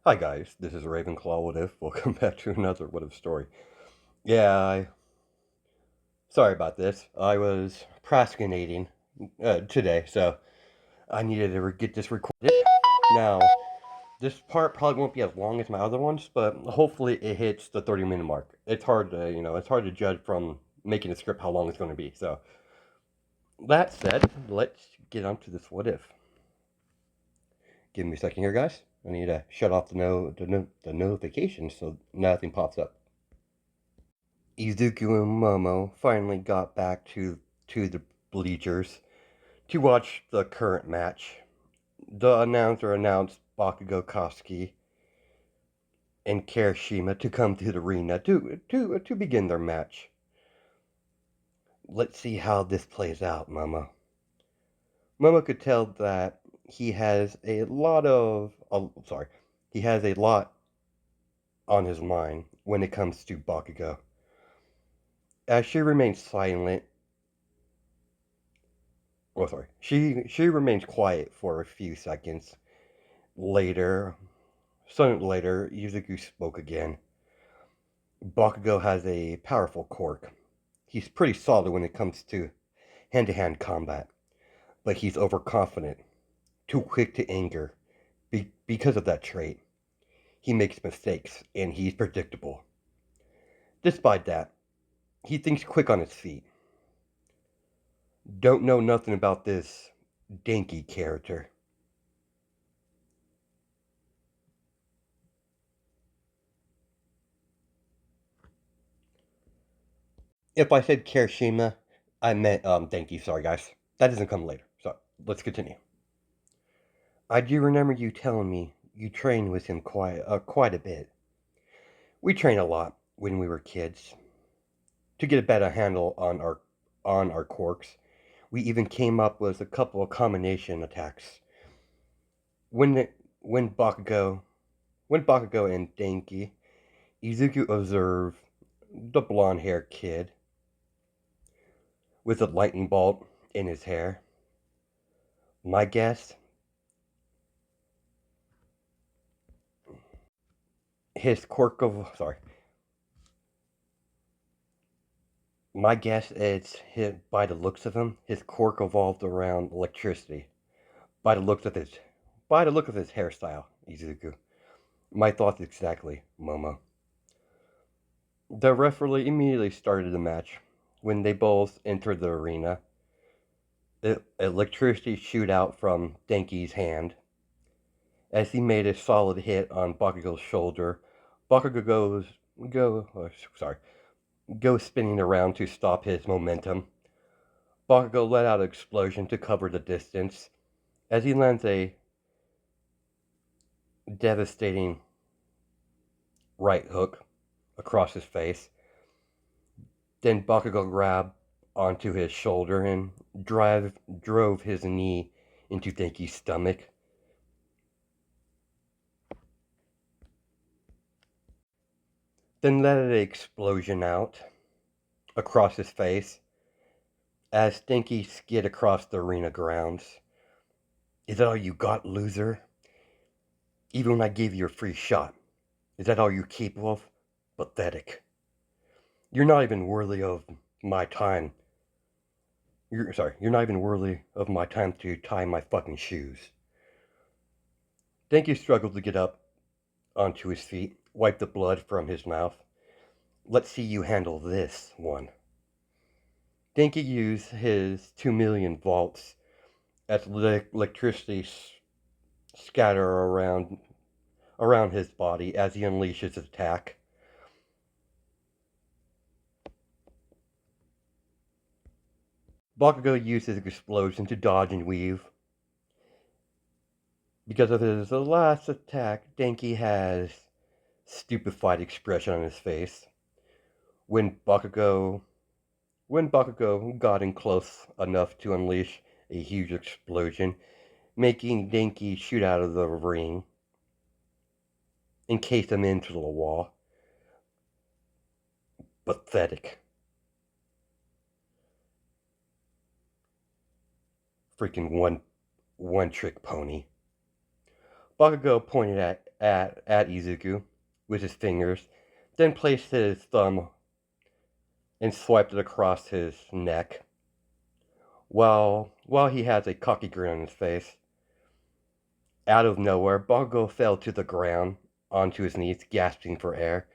Hi guys, this is Ravenclaw What If. Welcome back to another What If story. Yeah, sorry about this. I was procrastinating today, so I needed to get this recorded. Now, this part probably won't be as long as my other ones, but hopefully it hits the 30-minute mark. It's hard to, it's hard to judge from making a script how long it's going to be. So, that said, let's get on to this What If. Give me a second here, guys. I need to shut off the notifications so nothing pops up. Izuku and Momo finally got back to the bleachers to watch the current match. The announcer announced Bakugo Koski and Kiroshima to come to the arena to begin their match. Let's see how this plays out, Momo. Momo could tell that he has a lot on his mind when it comes to Bakugo. As she remains silent, she remains quiet for a few seconds. Soon later, Izuku spoke again. Bakugo has a powerful quirk. He's pretty solid when it comes to hand-to-hand combat, but he's overconfident, too quick to anger. Because of that trait, he makes mistakes, and he's predictable. Despite that, he thinks quick on his feet. Don't know nothing about this Denki character. If I said Kiroshima, I meant Denki. Sorry, guys. That doesn't come later. So let's continue. I do remember you telling me you trained with him quite a bit. We trained a lot when we were kids to get a better handle on our quirks. We even came up with a couple of combination attacks. When when Bakugo when Bakugo and Denki, Izuku observed the blonde-haired kid with a lightning bolt in his hair. My guess, his quirk of sorry. My guess is by the looks of him, his quirk evolved around electricity. By the looks of his by the look of his hairstyle, Izuku. My thoughts exactly, Momo. The referee immediately started the match. When they both entered the arena, electricity shoot out from Denki's hand. As he made a solid hit on Bakugo's shoulder, Bakugo go oh, sorry goes spinning around to stop his momentum. Bakugo let out an explosion to cover the distance as he lands a devastating right hook across his face. Then Bakugo grabbed onto his shoulder and drove his knee into Denki's stomach. Then let an explosion out across his face as Denki skid across the arena grounds. Is that all you got, loser? Even when I gave you a free shot, is that all you're capable of? Pathetic. You're not even worthy of my time. You're not even worthy of my time to tie my fucking shoes. Denki struggled to get up onto his feet, wiped the blood from his mouth. Let's see you handle this one. Denki used his 2,000,000 volts as electricity scatter around his body as he unleashes his attack. Bakugo used his explosion to dodge and weave. Because of his last attack, Denki has stupefied expression on his face. When Bakugo got in close enough to unleash a huge explosion, making Denki shoot out of the ring, encase him into the wall. Pathetic. Freaking one trick pony. Bakugo pointed at at Izuku with his fingers, then placed his thumb and swiped it across his neck. While he has a cocky grin on his face, out of nowhere, Bakugo fell to the ground onto his knees, gasping for air.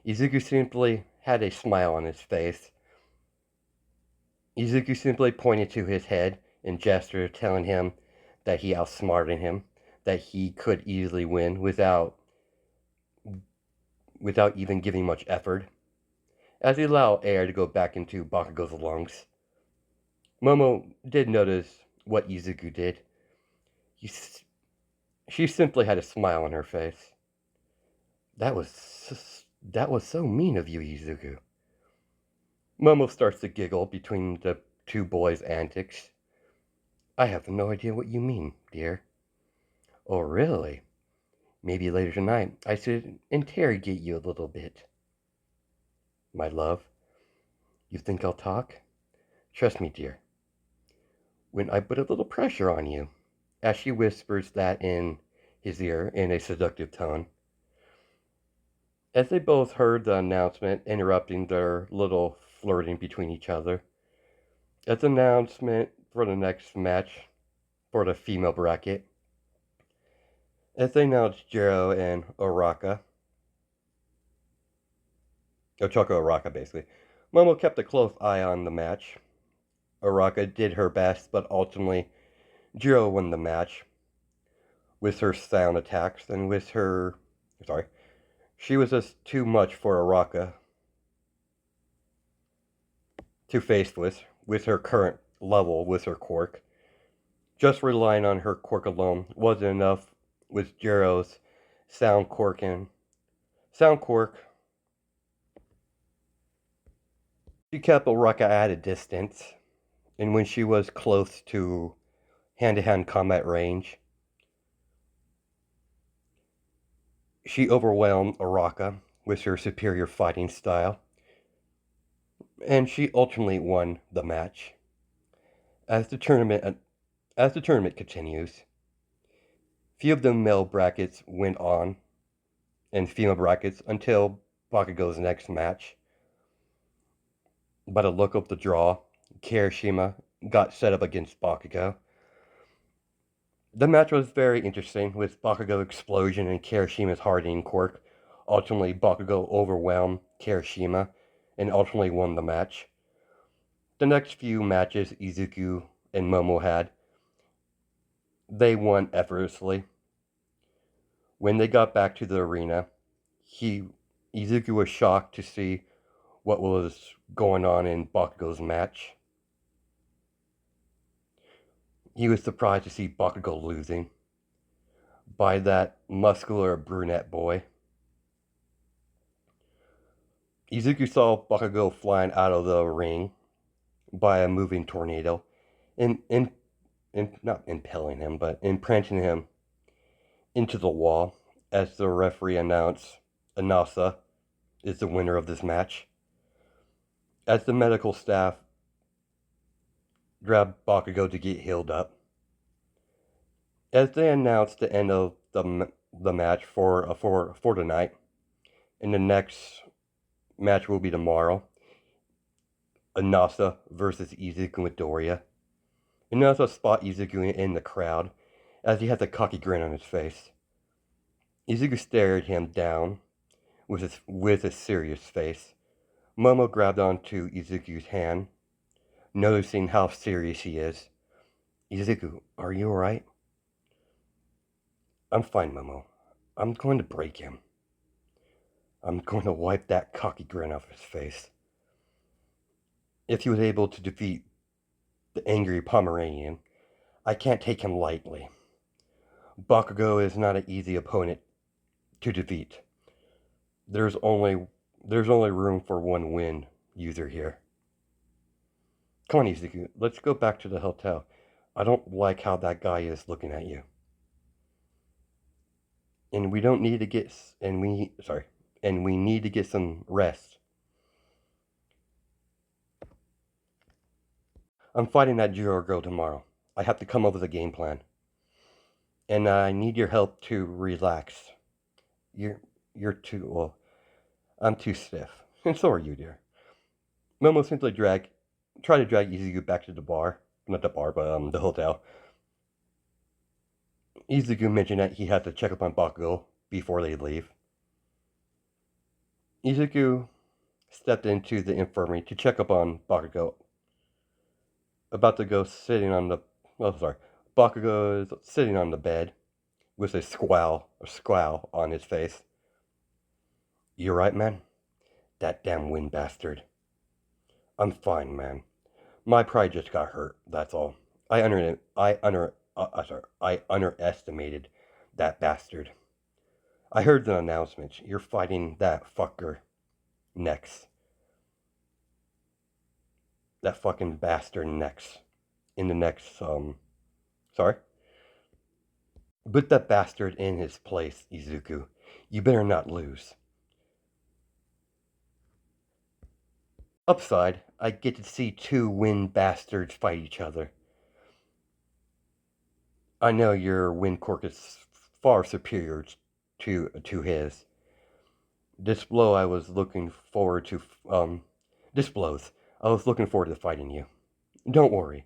Izuku simply had a smile on his face. Izuku simply pointed to his head and gestured, telling him that he outsmarted him, that he could easily win without even giving much effort, as he allowed air to go back into Bakugo's lungs. Momo did notice what Izuku did. She simply had a smile on her face. That was so mean of you, Izuku. Momo starts to giggle between the two boys' antics. I have no idea what you mean, dear. Oh, really? Maybe later tonight I should interrogate you a little bit. My love, you think I'll talk? Trust me, dear. When I put a little pressure on you, as she whispers that in his ear in a seductive tone. As they both heard the announcement interrupting their little flirting between each other, as the announcement for the next match for the female bracket, as they announced Jiro and Oraka, Ochako Oraka basically, Momo kept a close eye on the match. Oraka did her best, but ultimately Jiro won the match with her sound attacks and with her. Sorry, she was just too much for Oraka to face with her current level with her quirk. Just relying on her quirk alone wasn't enough with Jiro's sound quirk and sound quirk. She kept Oraka at a distance, and when she was close to hand-to-hand combat range, she overwhelmed Oraka with her superior fighting style, and she ultimately won the match. As the tournament continues, few of the male brackets went on, and female brackets until Bakugo's next match. By the look of the draw, Kiroshima got set up against Bakugo. The match was very interesting, with Bakugo explosion and Kiroshima's hardening quirk. Ultimately, Bakugo overwhelmed Kiroshima and ultimately won the match. The next few matches Izuku and Momo had, they won effortlessly. When they got back to the arena, Izuku was shocked to see what was going on in Bakugo's match. He was surprised to see Bakugo losing by that muscular brunette boy. Izuku saw Bakugo flying out of the ring by a moving tornado, not impelling him, but imprinting him into the wall as the referee announced Anasa is the winner of this match. As the medical staff grabbed Bakugo to get healed up, as they announced the end of the match for tonight, and the next match will be tomorrow, Anasa versus Izuku Midoriya. Anasa spot Izuku in the crowd as he has a cocky grin on his face. Izuku stared him down with a serious face. Momo grabbed onto Izuku's hand, noticing how serious he is. Izuku, are you alright? I'm fine, Momo. I'm going to break him. I'm going to wipe that cocky grin off his face. If he was able to defeat the angry Pomeranian, I can't take him lightly. Bakugo is not an easy opponent to defeat. There's only room for one win user here. Come on, Izuku, let's go back to the hotel. I don't like how that guy is looking at you. And we don't need to get and we need to get some rest. I'm fighting that Jiro girl tomorrow. I have to come up with a game plan. And I need your help to relax. You're too, well, I'm too stiff. And so are you, dear. Momo simply try to drag Izuku back to the bar. Not the bar, but the hotel. Izuku mentioned that he had to check up on Bakugo before they leave. Izuku stepped into the infirmary to check up on Bakugo. About to go sitting on the, oh sorry, Bakugo is sitting on the bed with a scowl on his face. You right, man? That damn wind bastard. I'm fine, man. My pride just got hurt, that's all. I underestimated that bastard. I heard the announcement. You're fighting that fucker next. That fucking bastard next. In the next, sorry? Put that bastard in his place, Izuku. You better not lose. Upside, I get to see two wind bastards fight each other. I know your wind quirk is far superior to his. This blow I was looking forward to, this blows. I was looking forward to fighting you. Don't worry.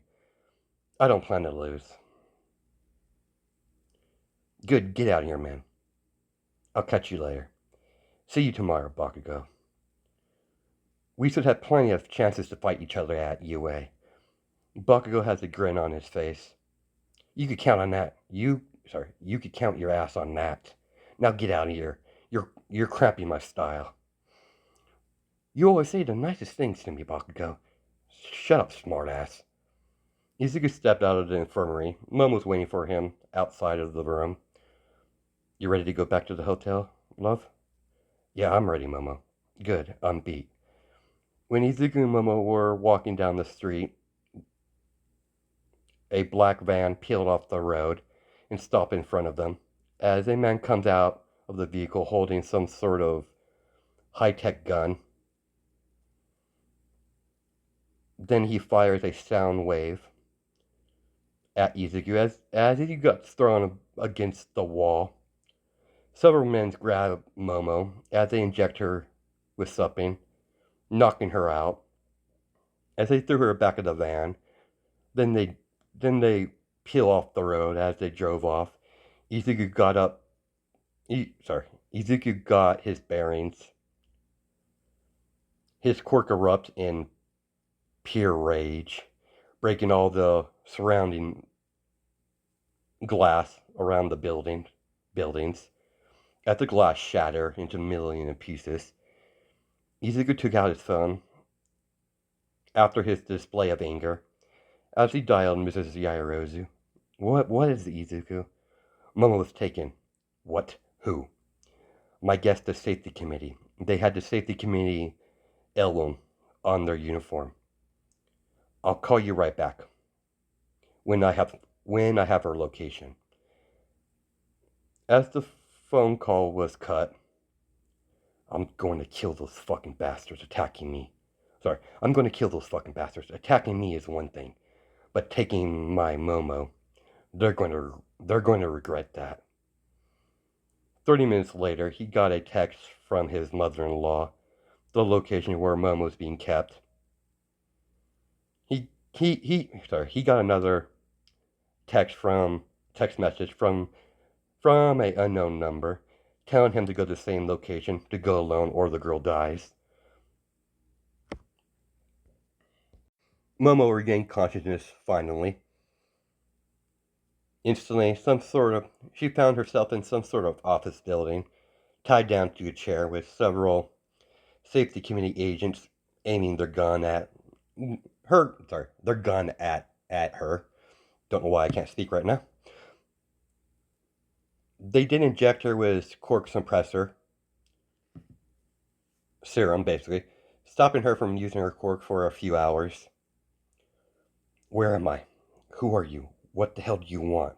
I don't plan to lose. Good, get out of here, man. I'll catch you later. See you tomorrow, Bakugo. We should have plenty of chances to fight each other at UA. Bakugo has a grin on his face. You could count on that. You could count your ass on that. Now get out of here. You're cramping my style. You always say the nicest things to me, Bakugo. Shut up, smartass. Izuku stepped out of the infirmary. Momo was waiting for him outside of the room. You ready to go back to the hotel, love? Yeah, I'm ready, Momo. Good, I'm beat. When Izuku and Momo were walking down the street, a black van peeled off the road and stopped in front of them. As a man comes out of the vehicle holding some sort of high-tech gun, then he fires a sound wave at Izuku as he got thrown against the wall. Several men grab Momo as they inject her with something, knocking her out. As they threw her back of the van, then they peel off the road as they drove off. Izuku got up. Izuku got his bearings. His quirk erupted in pure rage, breaking all the surrounding glass around the buildings. As the glass shattered into a million pieces, Izuku took out his phone after his display of anger. As he dialed Mrs. Yaoyorozu. What is it, Izuku? Momo was taken. What? Who? My guess, the safety committee. They had the safety committee emblem on their uniform. I'll call you right back when I have her location. As the phone call was cut, I'm going to kill those fucking bastards attacking me. I'm going to kill those fucking bastards. Attacking me is one thing, but taking my Momo, they're going to regret that. 30 minutes later, he got a text from his mother-in-law, the location where Momo was being kept. He got another text message from a unknown number, telling him to go to the same location, to go alone or the girl dies. Momo regained consciousness finally. Instantly, she found herself in some sort of office building, tied down to a chair with several safety committee agents aiming their gun at her. Don't know why I can't speak right now. They did inject her with cork suppressor serum, basically, stopping her from using her quirk for a few hours. Where am I? Who are you? What the hell do you want?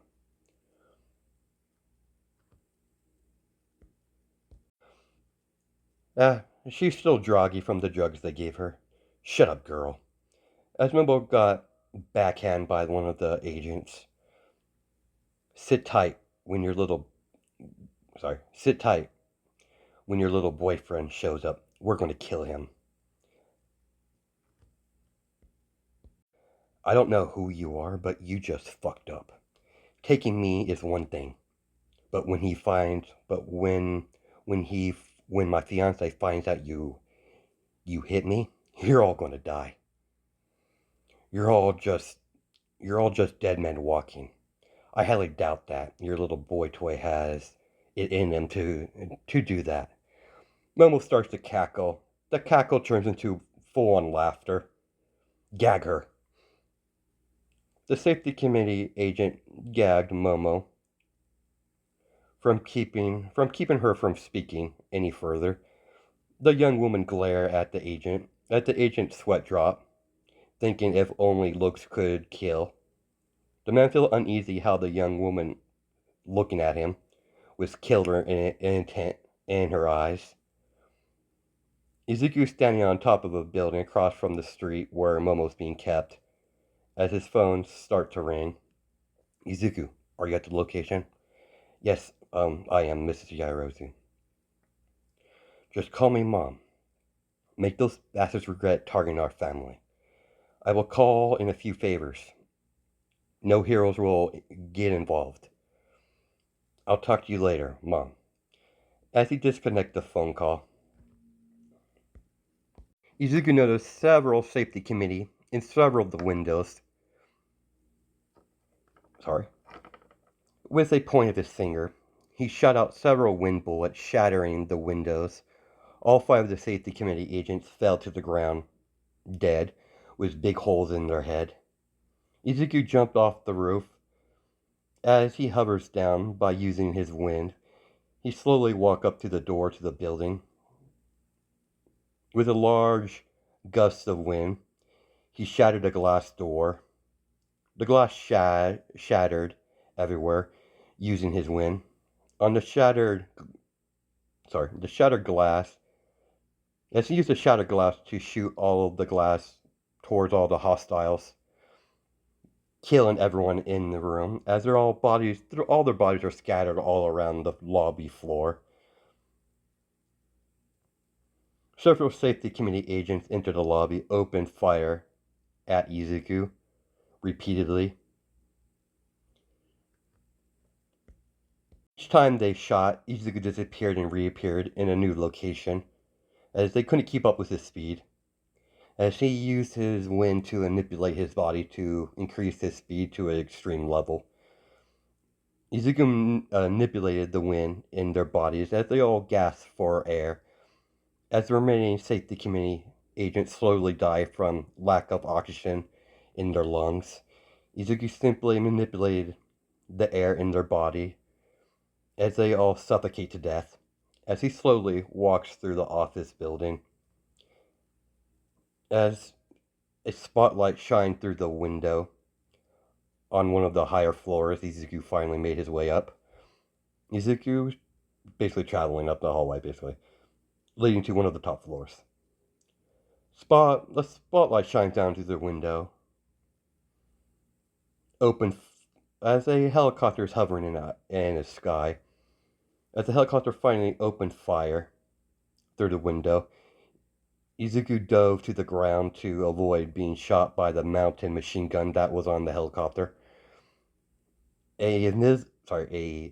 She's still groggy from the drugs they gave her. Shut up, girl. As Momo got backhanded by one of the agents. Sit tight when your little... Sit tight When your little boyfriend shows up, we're going to kill him. I don't know who you are, but you just fucked up. Taking me is one thing, but when my fiance finds out you hit me, you're all going to die. You're all just dead men walking. I highly doubt that your little boy toy has it in him to do that. Momo starts to cackle. The cackle turns into full-on laughter. Gag her. The safety committee agent gagged Momo from keeping her from speaking any further. The young woman glared at the agent. At the agent's sweat drop, thinking if only looks could kill. The man felt uneasy how the young woman looking at him with killer intent in her eyes. Izuku standing on top of a building across from the street where Momo's being kept. As his phone starts to ring, Izuku, are you at the location? Yes, I am, Mrs. Yaoyorozu. Just call me Mom. Make those bastards regret targeting our family. I will call in a few favors. No heroes will get involved. I'll talk to you later, Mom. As he disconnects the phone call, Izuku noticed several safety committee in several of the windows. Sorry. With a point of his finger, he shot out several wind bullets, shattering the windows. All five of the safety committee agents fell to the ground, dead, with big holes in their head. Izuku jumped off the roof. As he hovers down by using his wind, he slowly walked up to the door to the building. With a large gust of wind, he shattered a glass door. The glass shattered everywhere, using his wind. On the shattered glass, as he used the shattered glass to shoot all of the glass towards all the hostiles, killing everyone in the room, as all their bodies are scattered all around the lobby floor. Several safety committee agents entered the lobby, opened fire at Izuku repeatedly. Each time they shot, Izuku disappeared and reappeared in a new location, as they couldn't keep up with his speed. As he used his wind to manipulate his body to increase his speed to an extreme level. Izuku manipulated the wind in their bodies as they all gasped for air. As the remaining safety committee agents slowly die from lack of oxygen in their lungs, Izuku simply manipulated the air in their body as they all suffocate to death. As he slowly walks through the office building, as a spotlight shined through the window on one of the higher floors, Izuku finally made his way up. Izuku basically traveling up the hallway, leading to one of the top floors. The spotlight shines down through the window. As a helicopter is hovering in the sky. As the helicopter finally opened fire through the window, Izuku dove to the ground to avoid being shot by the mountain machine gun that was on the helicopter. A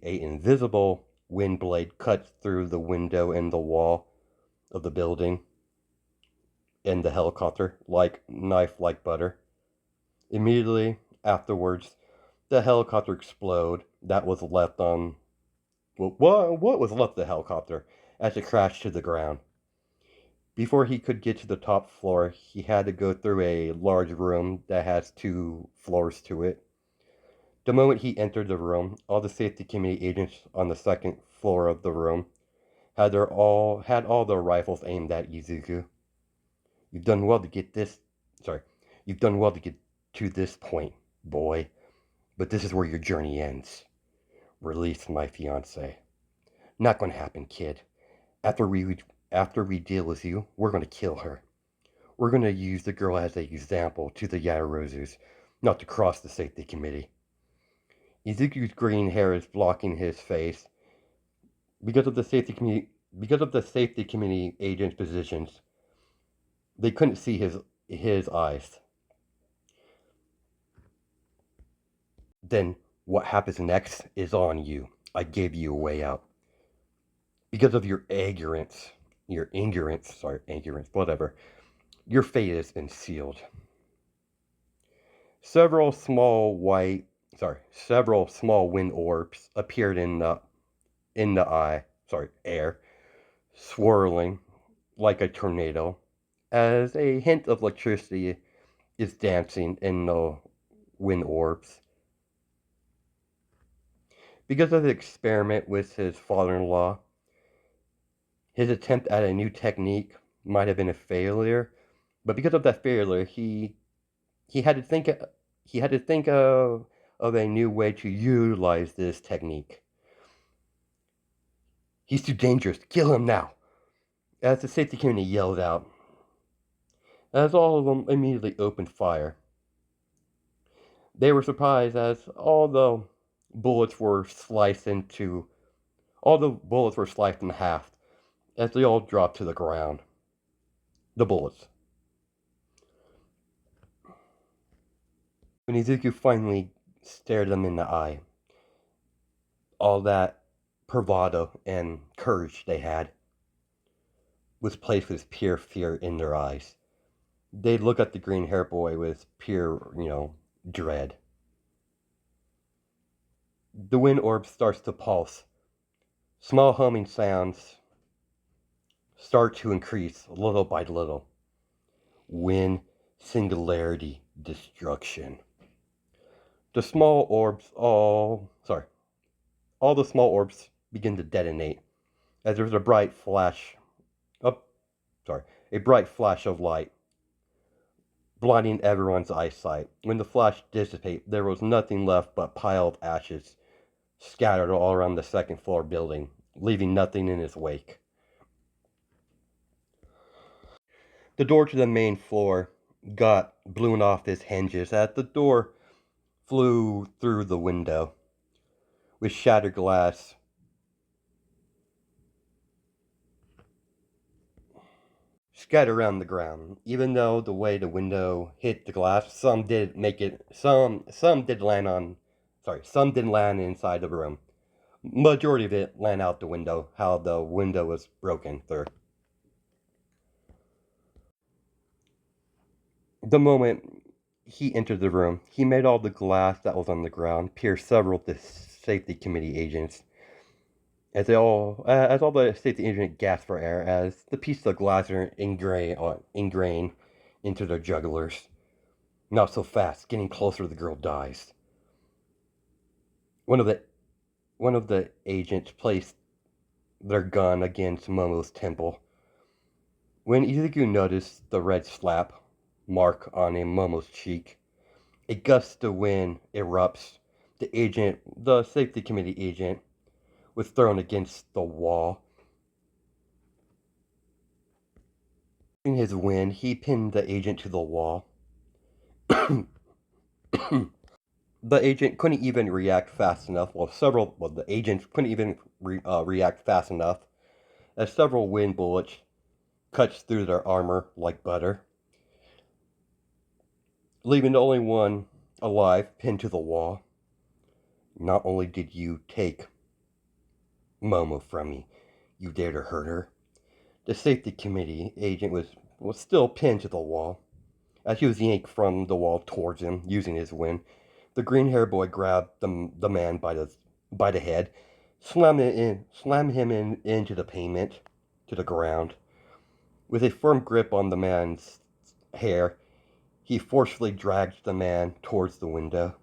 invisible wind blade cuts through the window and the wall of the building and the helicopter like knife like butter. Immediately afterwards, the helicopter exploded. That was left on what was left of the helicopter as it crashed to the ground. Before he could get to the top floor, he had to go through a large room that has 2 floors to it. The moment he entered the room, all the safety committee agents on the second floor of the room had all their rifles aimed at Izuku. You've done well to get this. Sorry, you've done well to get to this point, boy. But this is where your journey ends. Release my fiance. Not gonna happen, kid. After we deal with you, we're gonna kill her. We're gonna use the girl as an example to the Yaoyorozus, not to cross the safety committee. Izuku's green hair is blocking his face. Because of the safety committee Because of the safety committee agent's positions, they couldn't see his eyes. Then what happens next is on you. I gave you a way out. Because of your ignorance, whatever, your fate has been sealed. Several small wind orbs appeared in the air, swirling like a tornado, as a hint of electricity is dancing in the wind orbs. Because of the experiment with his father-in-law, his attempt at a new technique might have been a failure, but because of that failure, he had to think of a new way to utilize this technique. He's too dangerous. Kill him now! As the safety committee yelled out, as all of them immediately opened fire. They were surprised as bullets were sliced all the bullets were sliced in half as they all dropped to the ground. The bullets. When Izuku finally stared them in the eye, all that bravado and courage they had was placed with pure fear in their eyes. They look at the green hair boy with pure, dread. The wind orb starts to pulse. Small humming sounds start to increase little by little. Wind, singularity, destruction. The small orbs all the small orbs begin to detonate as there's a bright flash of light, blinding everyone's eyesight. When the flash dissipated, there was nothing left but pile of ashes scattered all around the second floor building, leaving nothing in its wake. The door to the main floor got blown off its hinges as the door flew through the window with shattered glass scattered around the ground. Even though the way the window hit the glass, some didn't land inside the room. Majority of it landed out the window, how the window was broken through. The moment he entered the room, he made all the glass that was on the ground pierce several of the safety committee agents. As all the safety agents gasped for air, as the pieces of glass are ingrained into their jugulars. Not so fast. Getting closer, the girl dies. One of the agents placed their gun against Momo's temple. When Izuku noticed the red slap mark on Momo's cheek, a gust of wind erupts. The safety committee agent, was thrown against the wall. In his wind, he pinned the agent to the wall. The agent couldn't even react fast enough. The agents couldn't even react fast enough, as several wind bullets cut through their armor like butter, leaving the only one alive pinned to the wall. Not only did you take Momo from me, you dared to hurt her. The safety committee agent was still pinned to the wall. As he was yanked from the wall towards him, using his wind, the green hair boy grabbed the man by the head, slammed him into the pavement, to the ground. With a firm grip on the man's hair, he forcefully dragged the man towards the window.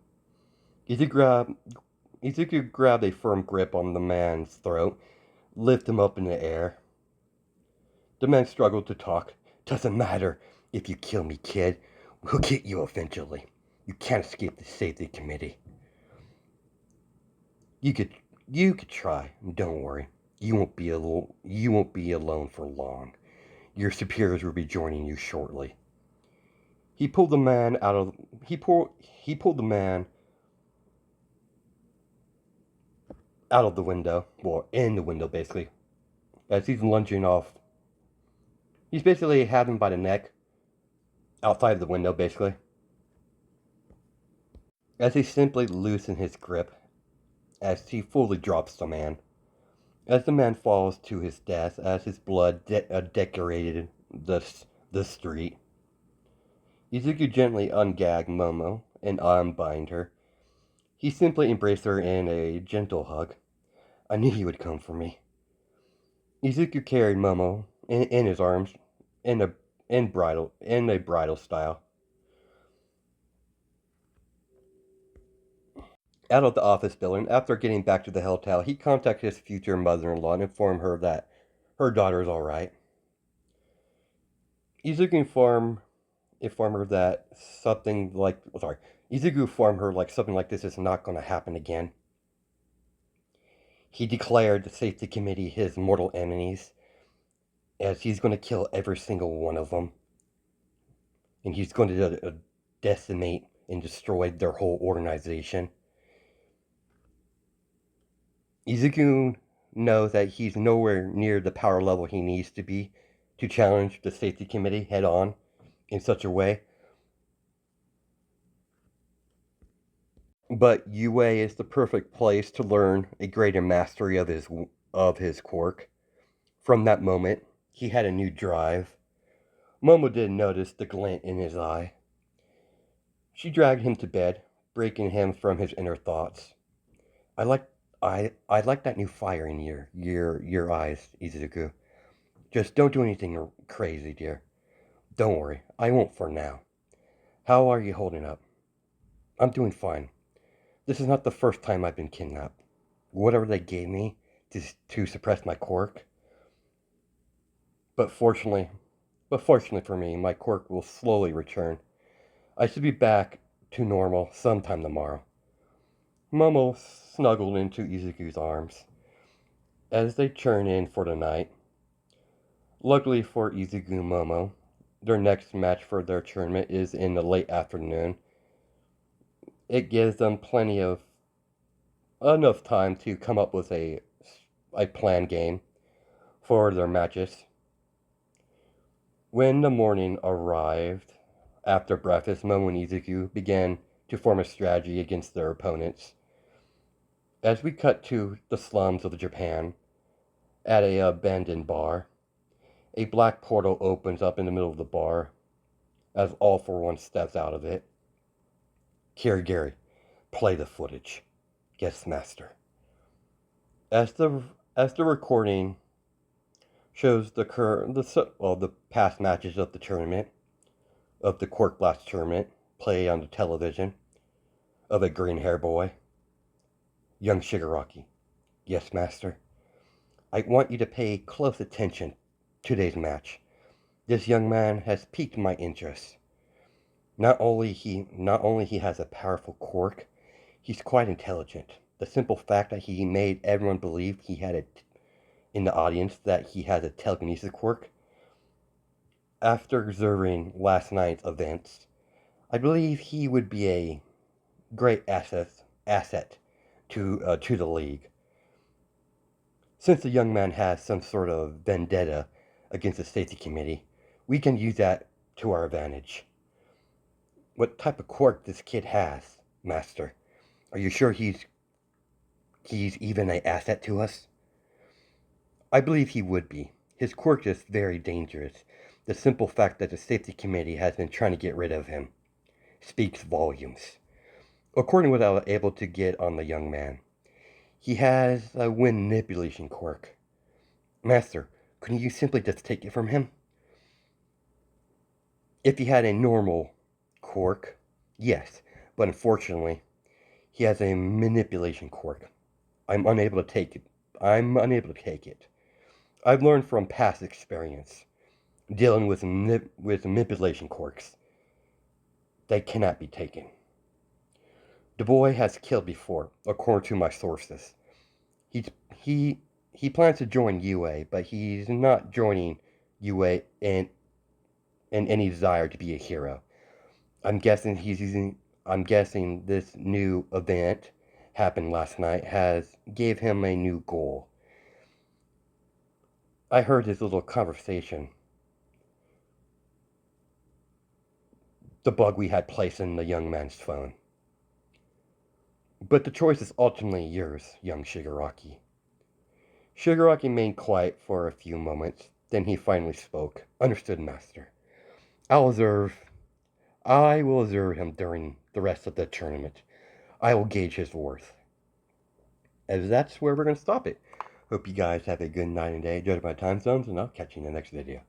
Izuku grabbed a firm grip on the man's throat, lifted him up in the air. The man struggled to talk. Doesn't matter if you kill me, kid. We'll get you eventually. You can't escape the safety committee. You could try. Don't worry. You won't be alone for long. Your superiors will be joining you shortly. He pulled the man the man out of the window, in the window basically, as he's lunging off. He's basically had him by the neck, outside of the window, basically. As he simply loosens his grip, as he fully drops the man. As the man falls to his death, as his blood decorated the street. Izuku gently ungagged Momo and unbind her. He simply embraced her in a gentle hug. I knew he would come for me. Izuku carried Momo in his arms in a bridal style. Out of the office building, after getting back to the hotel, he contacted his future mother-in-law and informed her that her daughter is all right. Izuku informed her that something like sorry, Izuku informed her like something like this is not going to happen again. He declared the safety committee his mortal enemies, as he's going to kill every single one of them, and he's going to decimate and destroy their whole organization. Izuku knows that he's nowhere near the power level he needs to be to challenge the safety committee head on in such a way. But UA is the perfect place to learn a greater mastery of his quirk. From that moment, he had a new drive. Momo didn't notice the glint in his eye. She dragged him to bed, breaking him from his inner thoughts. I like I like that new fire in your eyes, Izuku. Just don't do anything crazy, dear. Don't worry, I won't for now. How are you holding up? I'm doing fine. This is not the first time I've been kidnapped. Whatever they gave me to suppress my quirk. But fortunately for me, my quirk will slowly return. I should be back to normal sometime tomorrow. Momo snuggled into Izuku's arms as they turn in for the night. Luckily for Izuku and Momo, their next match for their tournament is in the late afternoon. It gives them plenty of enough time to come up with a planned game for their matches. When the morning arrived, after breakfast, Momo and Izuku began to form a strategy against their opponents. As we cut to the slums of Japan, at a abandoned bar, a black portal opens up in the middle of the bar as All For One steps out of it. Kirigiri, play the footage. Yes, master. As the recording shows the past matches of the tournament, of the Quirk Blast tournament, play on the television, of a green hair boy, young Shigaraki. Yes, master. I want you to pay close attention to today's match. This young man has piqued my interest. Not only he has a powerful quirk, he's quite intelligent. The simple fact that he made everyone believe he had it in the audience that he has a telekinesis quirk. After observing last night's events, I believe he would be a great asset to the league. Since the young man has some sort of vendetta against the safety committee, we can use that to our advantage. What type of quirk this kid has, master? Are you sure he's even an asset to us? I believe he would be. His quirk is very dangerous. The simple fact that the safety committee has been trying to get rid of him speaks volumes. According to what I was able to get on the young man, he has a manipulation quirk. Master, couldn't you simply just take it from him? If he had a normal quirk, yes, but unfortunately, he has a manipulation quirk. I'm unable to take it. I'm unable to take it. I've learned from past experience dealing with manipulation quirks. They cannot be taken. The boy has killed before, according to my sources. He he he plans to join UA, but he's not joining UA in any desire to be a hero. I'm guessing this new event happened last night has gave him a new goal. I heard his little conversation. The bug we had placed in the young man's phone. But the choice is ultimately yours, young Shigaraki. Shigaraki remained quiet for a few moments. Then he finally spoke. Understood, master. I will observe him during the rest of the tournament. I will gauge his worth. As that's where we're going to stop it. Hope you guys have a good night and day. Judge by time zones, and I'll catch you in the next video.